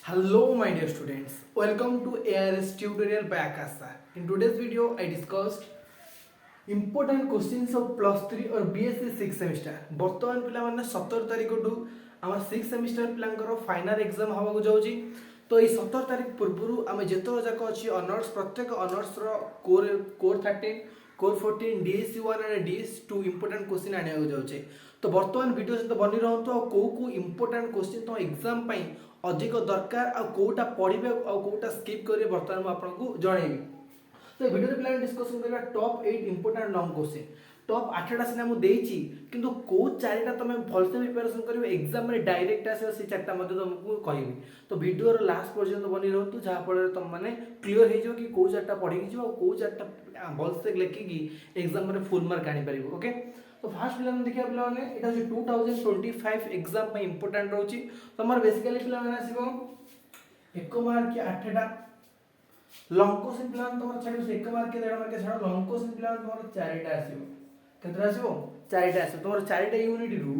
Hello my dear students, welcome to ARS tutorial by Akasa. In today's video I discussed important questions of plus 3 or BSc 6 semester. बर्तमान पिला माने 17 तारिख to आम 6 semester पिलांकर final exam हवा जाउची तो ये 17 तारिख पूर्व आम जेतो जाक अछि ऑनर्स प्रत्येक ऑनर्स रो core 13 core 14 DS1 and DS2 important question आने जाउचे तो बर्तमान वीडियो सहित बनी रहंतो को इंपोर्टेंट क्वेश्चन तो एग्जाम पई अधिक दरकार आ कोटा पढ़िबे आ कोटा स्किप करिवे बर्तमान आपको जणैबी तो वीडियो पे डिस्कशन करबा top 8 important long question top 8टा सिना मु देइची किंतु को चारिटा तमे भलसे प्रिपरेशन करिवे एग्जाम रे डायरेक्ट आसे से चारटा मध्ये तुमको कहबी तो वीडियो रो लास्ट पर्यंत बनी रहतु जहा फल तुम माने क्लियर हे जो कि को चारटा पढ़ी कि जो को चारटा भलसे लेखि कि एग्जाम रे फुल मार्क आनी परिबो ओके तो फास्ट पिला देखिया पिला माने एटा जे 2025 एग्जाम पे इंपोर्टेंट रहउची तमर बेसिकली पिला माने आसीबो 1 मार्क के 8टा लॉन्ग क्वेश्चन प्लान तमर छाडी 1 मार्क के 1.5 मार्क के छाडो लॉन्ग क्वेश्चन प्लान तमर 4टा आसीबो केतरा आसीबो 4टा आसीबो तमर 4टा यूनिट रु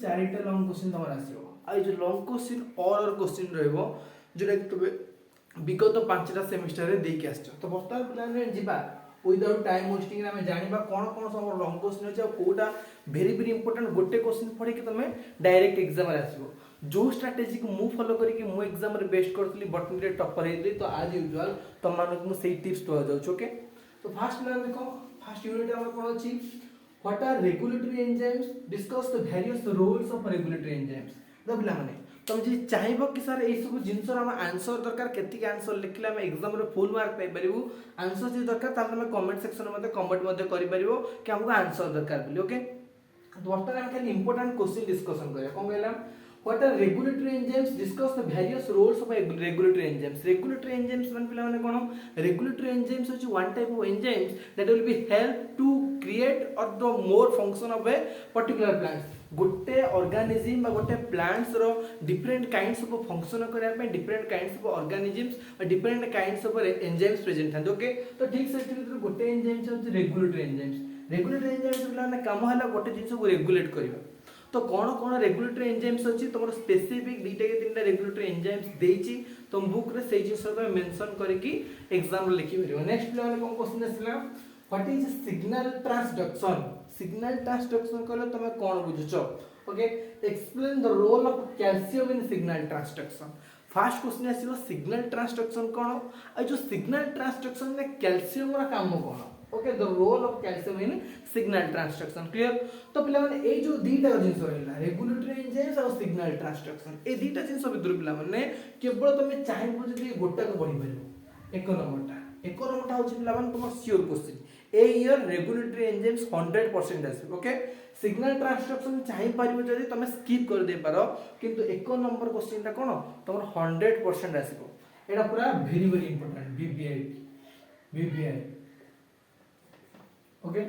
4टा लॉन्ग क्वेश्चन तमर आसीबो आ जो लॉन्ग क्वेश्चन और क्वेश्चन रहबो जोटा तबे विगत 5टा सेमेस्टर रे देके आछो तो वर्तमान प्लान रे जिबा विदाउट टाइम वेस्टिंग आम जानिबा कोन कोन सब लॉन्ग क्वेश्चन अछि कोटा वेरी वेरी इंपोर्टेंट गोटे क्वेश्चन पढ़ी कि तमे डायरेक्ट एग्जाम रे आसीबो जो स्ट्रेटजी को मु फॉलो करी कि मु एग्जाम रे बेस्ट करतली बटन रे टॉपर हेली तो आज यूजुअल तम मानक मु सेही टिप्स तो जाउछ ओके तो फर्स्ट प्लान देखो फर्स्ट यूनिट हमर कोन अछि what are regulatory enzymes discuss the various roles of regulatory enzymes दबला माने तुम जे चाहिबो कि सर ए सब जिंस हम आंसर दरकार केति आंसर लिखले हम एग्जाम रे फुल मार्क पाई परिबो आंसर जे दरकार ता हम कमेंट सेक्शन में कमेंट मध्ये करि परिबो कि हमको आंसर दरकार बोली ओके तो वर्तमान हम खाली इंपोर्टेंट क्वेश्चन डिस्कशन करिया कोन कहला what are regulatory enzymes discuss the various roles of regulatory enzymes regulatory enzymes मान पिला माने कोन regulatory enzymes is one type of enzymes that will be help to create और the more function of a particular plant गोटे organism गोटे plants रो different kinds of function करिया पे डिफरेंट काइंड्स ऑफ ऑर्गेनिज्म्स और different kinds of enzymes present थां okay तो ठीक से गोटे एंजाइम्स होची रेगुलेटरी एंजाइम्स माने काम हला गोटे जिंस को रेगुलेट करबा तो कौन रेगुलेटरी एंजाइम्स अछि तुमर स्पेसिफिक दुईटा के तीनटा रेगुलेटरी एंजाइम्स देछि तुम बुक रे सेही जिंस को मेंशन करके एग्जाम रे लिखि परिबो नेक्स्ट लेवल कोन क्वेश्चन आसला व्हाट इज सिग्नल ट्रांसडक्शन कहले तुम कोन बुझुछो okay explain the role of calcium in signal transduction first question आसीलो सिग्नल ट्रांसडक्शन कोन आ जो सिग्नल ट्रांसडक्शन में कैल्शियम रा काम कोन okay the role of calcium in signal transduction clear तो पिला माने ए जो दीटा जिंस रहला रेगुलेटरी एंजाइम्स और सिग्नल ट्रांसडक्शन ए दीटा जिंस भितर पिला माने केवल तुम चाहिबो जदी गोटा को पढि परिबो एक नंबरटा होची पिला माने तुम sure question a year regulatory enzymes 100% आसी ओके सिग्नल ट्रांसडक्शन चाहि परिबो जदी तुम स्किप कर दे पारो किंतु एक नंबर क्वेश्चन ता कोन तुम 100% आसीबो एटा पूरा very very important BBI okay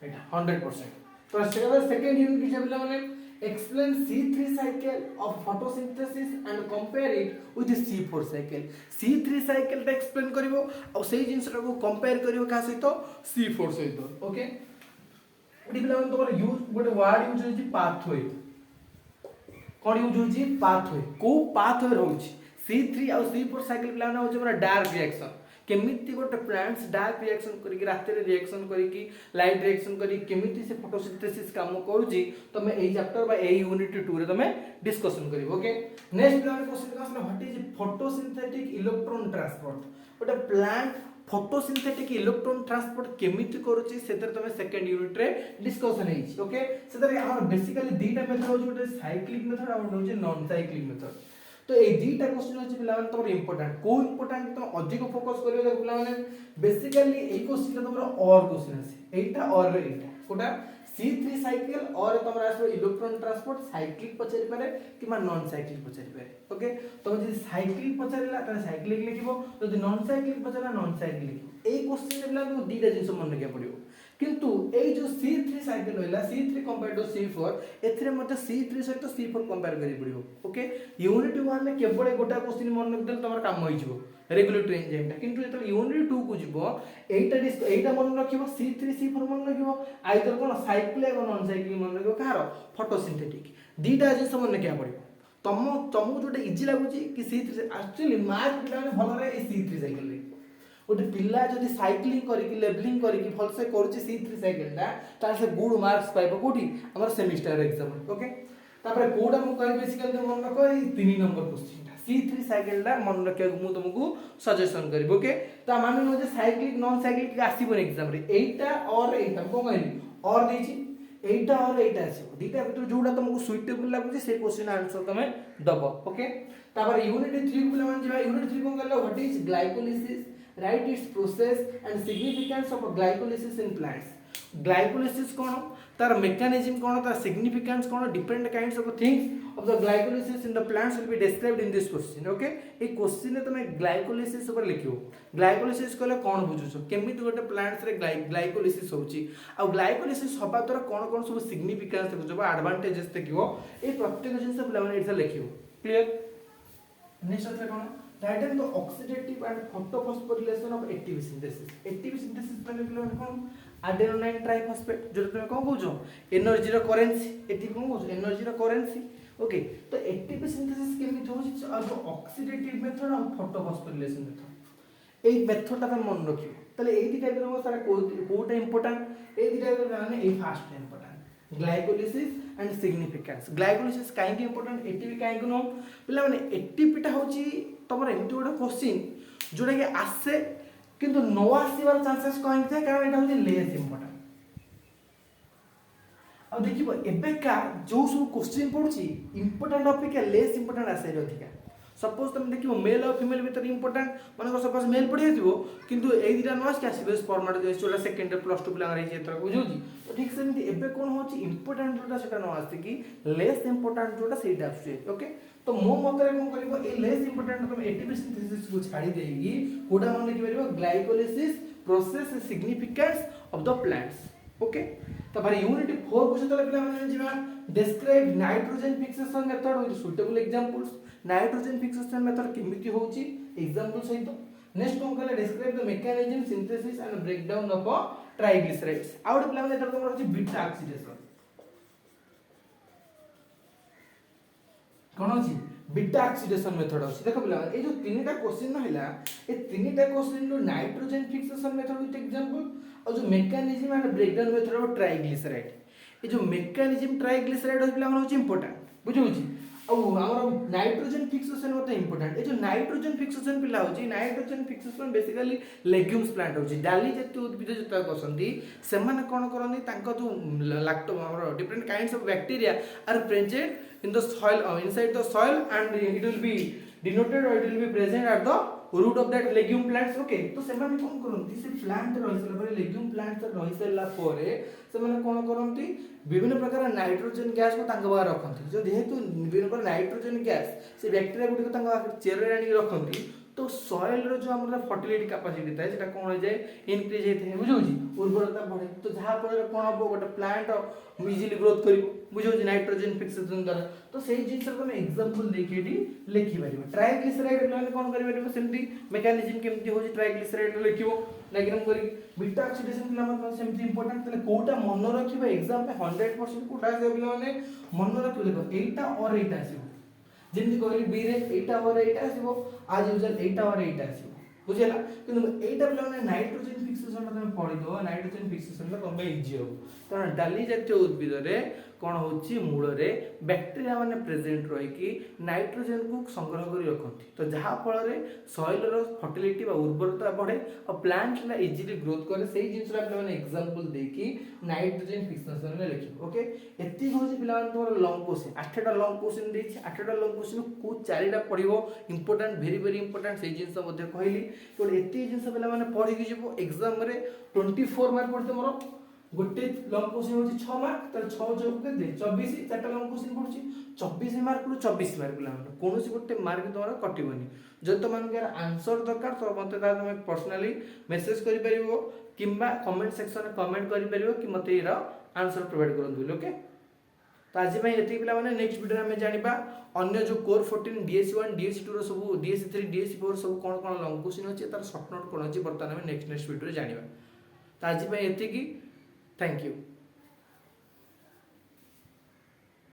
एटा 100% तो सेकंड यूनिट की जब माने explain C3 cycle of photosynthesis and compare it with the C4 cycle C3 cycle ता एक्सप्लेन करिवो और सेही जिंसटा को कंपेयर करिवो का सहित C4 सहित ओके एडी बिला तोर यूज गोटे वर्ड यूज होची पाथवे कोन यूज होची पाथवे को पाथवे रहउची C3 और C4 साइकिल बिला होची हमरा डार्क रिएक्शन केमिति गोटे प्लांट्स डार्क रिएक्शन करिक राते रे रिएक्शन करिक लाइट रिएक्शन करिक केमिति से फोटोसिंथेसिस काम करूची तमे एई चैप्टर बा एई यूनिट 2 रे तमे डिस्कशन करिवो ओके नेक्स्ट क्वेश्चन का what is photosynthetic electron transport गोटे प्लांट फोटोसिंथेटिक इलेक्ट्रॉन ट्रांसपोर्ट केमिति करूची सेतर तमे सेकंड यूनिट रे डिस्कशन हेची ओके सेतर हमर बेसिकली दीटा मेथड होची गोटे साइक्लिक मेथड और होची नॉन साइक्लिक मेथड तो ए दीटा क्वेश्चन अछि पिला माने तोर इंपोर्टेंट को इंपोर्टेंट तो अधिक फोकस करियो देखो पिला माने बेसिकली ए क्वेश्चन तमरो और क्वेश्चन अछि एटा और एटा कोटा C3 साइकिल और तमरा आसो इलेक्ट्रॉन ट्रांसपोर्ट साइक्लिक पचरि पारे किमा नॉन साइक्लिक पचरि पारे ओके तो जे साइक्लिक पचरिला त साइक्लिक लिखिबो तो जे नॉन साइक्लिक पचरिला नॉन साइक्लिक लिखिबो ए क्वेश्चन पिला तो दीटा जिंस मन रखिया पड़ियो किंतु एई जो C3 साइकिल होइला C3 कंपेयर टू C4 एथिरे मते C3 सहित C4 कंपेयर करि पड़िबो ओके यूनिट 1 में केवल गोटा क्वेश्चन मन रखिदेल तमर काम होई जिवो रेगुलेटरी एंजाइम किंतु जत यूनिट 2 को जिवो एटा मन रखिबो C3 C4 मन रखिबो आइदर कोन साइक्लिक और नॉन साइक्लिक मन रखिबो कहारो फोटोसिंथेटिक दीटा जिंस मन रखिया पड़िबो तुमको जोटा इजी लागुची कि C3 एक्चुअली मार्क पिला भल रे C3 साइकिल रे गोटे पिला जदि साइक्लिंग करिक लेवलिंग करिक भल से करूची C3 साइकिलटा तार से गुड मार्क्स पाइबो कोठी हमर सेमिस्टर एग्जाम ओके तापर कोडा मु कहि बेसिकली मन रखो ई 3 नंबर क्वेश्चन C3 साइकिलटा मन रखे मु तुमको सजेशन करबो ओके ता माने न जे साइक्लिक नॉन साइक्लिक आसीबो एग्जाम रे एटा और एटा को कहली और देची एटा और एटा आसीबो दीटा भीतर जोडा तुमको सुइटेबल लागुची से क्वेश्चन आंसर तमे दबो ओके तापर यूनिट 3 को मन जेबा यूनिट 3 को कहला what is glycolysis write its process and significance of glycolysis in plants glycolysis कोन तार mechanism कोन तार significance cone different kinds of things of the glycolysis in the plants will be described in this question okay A question ने तमे glycolysis ऊपर लिखियो glycolysis कहले कोन बुझुछो केमिति गोटे plants रे glycolysis होउची आ glycolysis हबा द्वारा कोन सब significance देखो एडवांटेजेस देखियो ए प्रत्येक जिंस पिला माने एटा लिखियो क्लियर नेक्स्ट अथरा कोन that is the oxidative and photophosphorilation of ATP synthesis माने कोन adenine triphosphate जो तुम कोन कहउछो एनर्जी रो करेंसी ATP कोन कहउछो एनर्जी रो करेंसी ओके तो ATP synthesis केमि होछि जो ऑक्सीडेटिव मेथड और फोटोफॉस्फोरिलेशन मेथड एई मेथड ता मन रखियो तले एई दी टाइप रो सारा कोटा इंपोर्टेंट एई दी टाइप रो माने एई first important glycolysis and significance glycolysis काहे की इंपोर्टेंट एटीपी काहे को नो पिला माने एटीपी ता होची तमर एमटी गोटे क्वेश्चन जोटा कि आसे किंतु नो आसीबार चांसेस कहीं थे कारण एटा होची लेस इंपोर्टेंट अब देखिबो एबेका जो सब क्वेश्चन पडुची इंपोर्टेंट अपेक्षा लेस इंपोर्टेंट आसे अधिका सपोज तुम देखिबो मेल और फीमेल भीतर इंपोर्टेंट माने सपोज मेल पढि दिबो किंतु एई दिटा नोस के आसीबे स्पर्माटोजोइड जोटा सेकेंड प्लस 2 पिला रे जेतर बुझौजी तो ठीक सेमती एबे कोन होची इंपोर्टेंट जोटा सेटा न आसे कि लेस इंपोर्टेंट जोटा सेटा आसे ओके तो मो मतरे कोन करबो ए लेस इंपोर्टेंट तुम एटीपी सिंथेसिस को छाडी देगी कोडा मन लिखि परबो glycolysis process significance of the plants okay तपर यूनिट 4 को सेतले पिला माने जिबा describe nitrogen fixation method with suitable examples nitrogen fixation method केमिति होची एग्जांपल सहित नेक्स्ट कोन कहले describe the mechanism synthesis and breakdown of triglycerides आउट पिला माने एतर तमर होची बीटा ऑक्सीडेशन कोन होची बीटा ऑक्सीडेशन मेथड होची देखो पिला ए जो तीनटा क्वेश्चन नहिला ए तीनटा क्वेश्चन रो nitrogen fixation method with example और जो mechanism and breakdown method of triglyceride ए जो मेकानिज्म ट्राइग्लिसराइड होची पिला माने होची इंपोर्टेंट बुझौची अब हमर नाइट्रोजन फिक्सेशन होता इंपोर्टेंट ए जो नाइट्रोजन फिक्सेशन पिला होची nitrogen fixation basically legumes plant होची डाली जति उद्भिद जता कसंती से माने कोन करंती तांको जो लैक्टो हमर different kinds of bacteria are present in the soil inside the soil and it will be denoted or it will be present at the root of that legume plants okay तो से माने कोन करंती से प्लांट रहिसला परे legume plant रहिसला परे से माने कोन करंती विभिन्न प्रकार नाइट्रोजन गैस को तांग बाहर रखंती जो जेहेतु विभिन्न प्रकार नाइट्रोजन गैस से बैक्टीरिया गुडी को तांग चेरे आनी रखंती तो सॉइल रो जो हमरा फर्टिलिटी कैपेसिटी थाए सेटा कोन हो जाए इंक्रीज हेते बुझौजी उर्वरता बढ़े तो जहा पर कोन हो गोटे प्लांट इजीली ग्रोथ करिवो बुझौजी नाइट्रोजन फिक्सेशन द्वारा तो सेही जिंस को हम एग्जांपल देखेडी लिखि परिबो ट्राइग्लिसराइड माने कोन करि परिबो सेमती मेकानिज्म केमती होजी ट्राइग्लिसराइड लिखिबो डायग्राम करी बीटा ऑक्सीडेशन नाम सेमती इंपोर्टेंट तले कोटा मन रखिबो एग्जाम पे 100% कोटा से माने मन रखिबो देखो एटा और एटा आसीबो जेमती कहली बी रे एटा और एटा आसीबो आज यूजुअल एटा और एटा आसीबो बुझिला किंतु एटा पिला माने नाइट्रोजन फिक्सेशन तमे पढि दो नाइट्रोजन फिक्सेशन तमे इजी हो कारण डाली जातीय उद्भिद रे कोन होची मूल रे बैक्टीरिया माने प्रेजेंट रही कि नाइट्रोजन को संग्रह करी रखंती तो जहा फल रे सॉइल रो फर्टिलिटी बा उर्वरता बढ़े और प्लांट ला इजीली ग्रोथ करे सेही जिंस रा माने एग्जांपल देकी नाइट्रोजन फिक्सेशन रे लिखिबो ओके एति होची पिला माने तोर लॉन्ग क्वेश्चन 8टा लॉन्ग क्वेश्चन देछि 8टा लॉन्ग क्वेश्चन को 4टा पढिबो इंपोर्टेंट वेरी इंपोर्टेंट सेही जिंस मध्ये कहली तो एति जिंस पिला माने पढि कि जिवो एग्जाम रे 24 मार्क पड़ते मोर गोटे लंग क्वेश्चन होची 6 मार्क तर 6 जोग केते 24 चारटा लंग क्वेश्चन पडुची 24 मार्क रु 24 मार्क पिला माने कोनोसी गोटे मार्क तमरा कटिबोनी जद तुम यार आंसर दरकार तो मते ता तुम पर्सनली मेसेज करि परिबो किंबा कमेंट सेक्शन में कमेंट करि परिबो कि मते इरा आंसर प्रोवाइड करन ओके। तो आज ये पिला माने नेक्स्ट वीडियो में जानिबा अन्य जो कोर 14 DSC1 DSC2 रो सब DSC3 DSC4 सब कोन कोन लंग क्वेश्चन अछि तार शॉर्ट नोट कोन अछि बर्तमान में नेक्स्ट वीडियो रे जानिबा। तो आज ये थैंक यू।